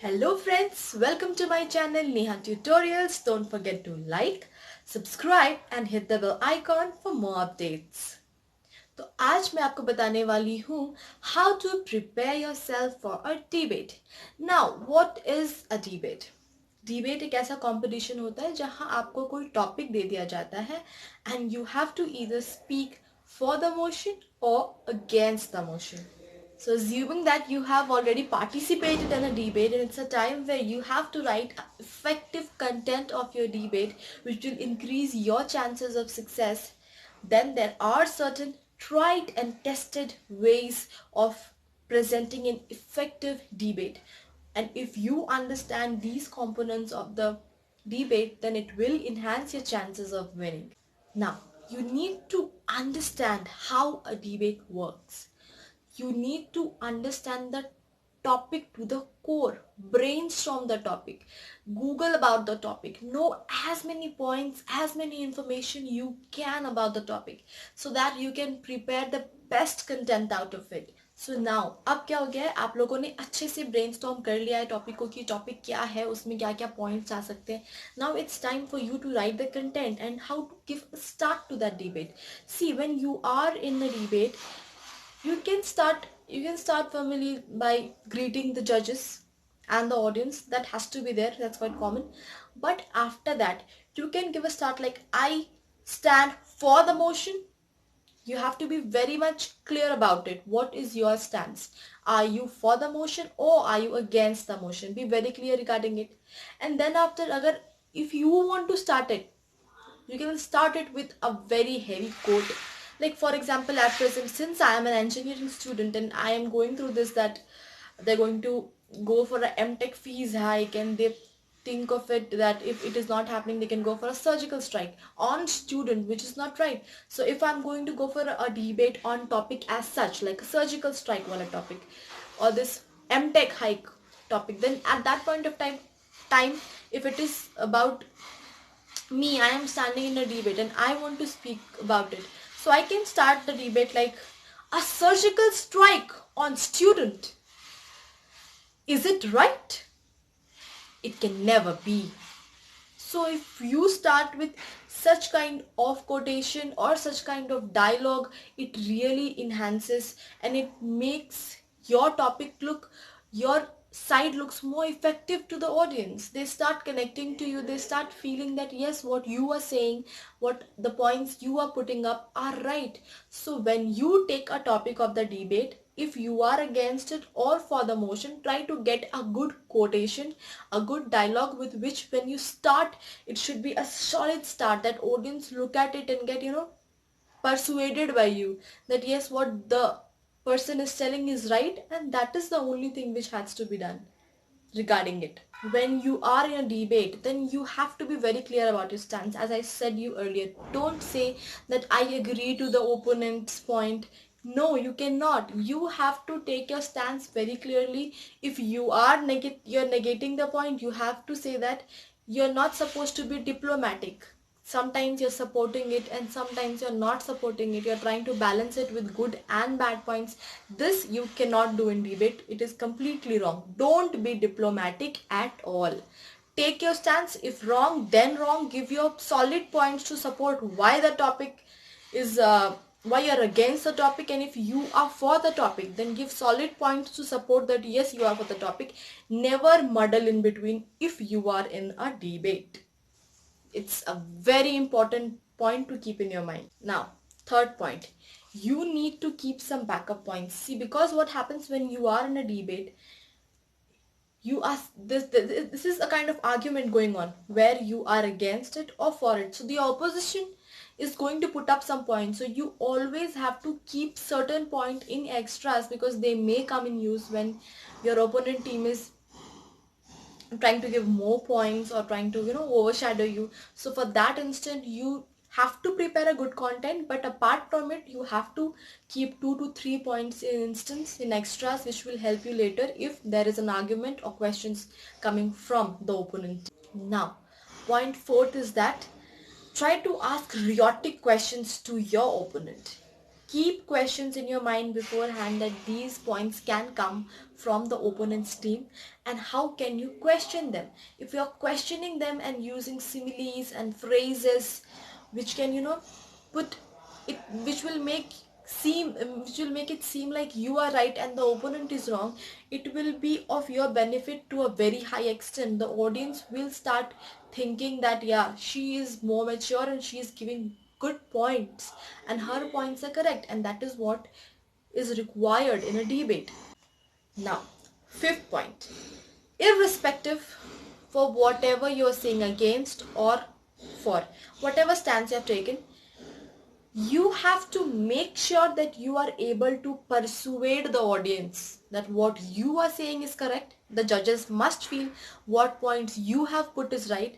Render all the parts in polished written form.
Hello friends, welcome to my channel Neha Tutorials. Don't forget to like, subscribe and hit the bell icon for more updates. तो आज मैं आपको बताने वाली हूँ how to prepare yourself for a debate. Now, what is a debate? Debate एक ऐसा competition होता है जहां आपको कोई टॉपिक दे दिया जाता है and you have to either speak for the motion और against the motion. So assuming that you have already participated in a debate and it's a time where you have to write effective content of your debate which will increase your chances of success, then there are certain tried and tested ways of presenting an effective debate. And if you understand these components of the debate, then it will enhance your chances of winning. Now, you need to understand how a debate works. You need to understand the topic to the core, brainstorm the topic, google about the topic, know as many points, as many information you can about the topic so that you can prepare the best content out of it. So now अब क्या हो गया है, आप लोगों ने अच्छे से ब्रेनस्टॉर्म कर लिया है टॉपिक को कि टॉपिक क्या है, उसमें क्या क्या पॉइंट्स आ सकते हैं. Now it's time for you to write the content and how to give start to that debate. See when you are in a debate, you can start formally by greeting the judges and the audience. That has to be there, that's quite common. But after that you can give a start like, I stand for the motion. You have to be very much clear about it. What is your stance? Are you for the motion or are you against the motion? Be very clear regarding it. And then after, agar if you want to start it, you can start it with a very heavy quote. Like for example, at present, since I am an engineering student and I am going through this, that they're going to go for a MTech fees hike, and they think of it that if it is not happening, they can go for a surgical strike on student, which is not right. So if I'm going to go for a debate on topic as such, like a surgical strike wala topic or this MTech hike topic, then at that point of time, if it is about me, I am standing in a debate and I want to speak about it, so I can start the debate like, a surgical strike on student, is it right? It can never be. So if you start with such kind of quotation or such kind of dialogue, it really enhances and it makes your topic look, your side looks more effective to the audience. They start connecting to you. They start feeling that yes, what you are saying, what the points you are putting up are right. So when you take a topic of the debate, if you are against it or for the motion, try to get a good quotation, a good dialogue with which when you start, it should be a solid start that audience look at it and get, persuaded by you that yes, what the person is telling is right, and that is the only thing which has to be done regarding it. When you are in a debate, then you have to be very clear about your stance. As I said you earlier, don't say that I agree to the opponent's point. No, you cannot. You have to take your stance very clearly. If you are you're negating the point, you have to say that you're not supposed to be diplomatic. Sometimes you're supporting it and sometimes you're not supporting it. You're trying to balance it with good and bad points. This you cannot do in debate. It is completely wrong. Don't be diplomatic at all. Take your stance. If wrong, then wrong. Give your solid points to support why the topic is why you're against the topic, and if you are for the topic, then give solid points to support that yes, you are for the topic. Never muddle in between if you are in a debate. It's a very important point to keep in your mind. Now, third point, you need to keep some backup points. See, because what happens when you are in a debate, you are this is a kind of argument going on where you are against it or for it. So the opposition is going to put up some points. So you always have to keep certain point in extras because they may come in use when your opponent team is trying to give more points or trying to overshadow you. So for that instant, you have to prepare a good content, but apart from it, you have to keep 2 to 3 points in instance in extras, which will help you later if there is an argument or questions coming from the opponent. Now, point fourth is that try to ask rhetoric questions to your opponent. Keep questions in your mind beforehand that these points can come from the opponent's team, and how can you question them. If you're questioning them and using similes and phrases which can, put it, which will make it seem like you are right and the opponent is wrong, it will be of your benefit to a very high extent. The audience will start thinking that, yeah, she is more mature and she is giving good points and her points are correct, and that is what is required in a debate. Now, fifth point, irrespective for whatever you are saying against or for, whatever stance you have taken, you have to make sure that you are able to persuade the audience that what you are saying is correct. The judges must feel what points you have put is right.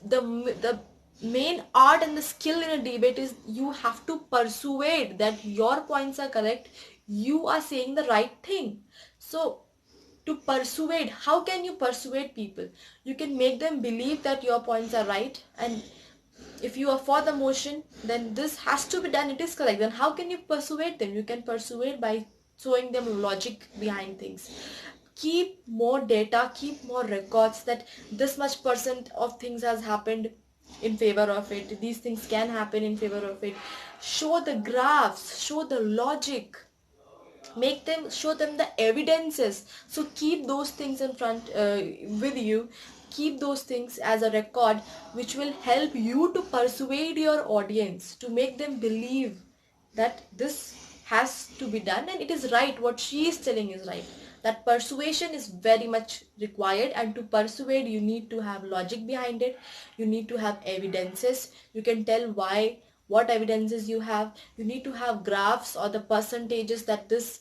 The main art and the skill in a debate is you have to persuade that your points are correct, you are saying the right thing. So to persuade, how can you persuade people? You can make them believe that your points are right, and if you are for the motion, then this has to be done, it is correct. Then how can you persuade them? You can persuade by showing them logic behind things. Keep more data, keep more records that this much percent of things has happened in favor of it, these things can happen in favor of it. Show the graphs, show the logic, make them, show them the evidences. So keep those things in front, with you, keep those things as a record which will help you to persuade your audience, to make them believe that this has to be done and it is right, what she is telling is right. That persuasion is very much required, and to persuade you need to have logic behind it, you need to have evidences, you can tell why, what evidences you have, you need to have graphs or the percentages that this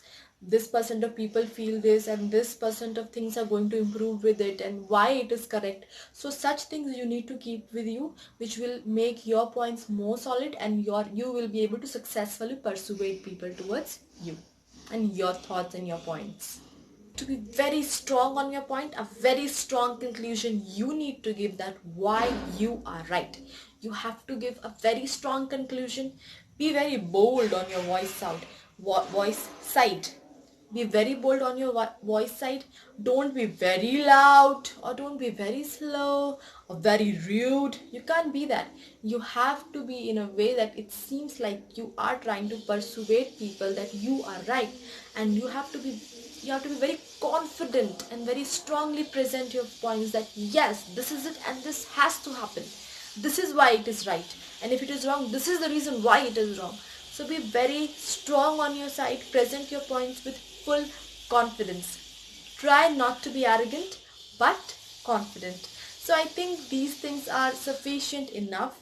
percent of people feel this and this percent of things are going to improve with it and why it is correct. So such things you need to keep with you, which will make your points more solid, and you will be able to successfully persuade people towards you and your thoughts and your points. To be very strong on your point, a very strong conclusion you need to give, that why you are right. You have to give a very strong conclusion. Be very bold on your voice side. Be very bold on your voice side. Don't be very loud or don't be very slow or very rude. You can't be that. You have to be in a way that it seems like you are trying to persuade people that you are right, and you have to be very confident and very strongly present your points that yes, this is it and this has to happen. This is why it is right, and if it is wrong, this is the reason why it is wrong. So be very strong on your side, present your points with full confidence. Try not to be arrogant, but confident. So I think these things are sufficient enough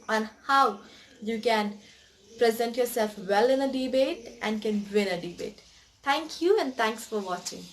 on how you can present yourself well in a debate and can win a debate. Thank you and thanks for watching.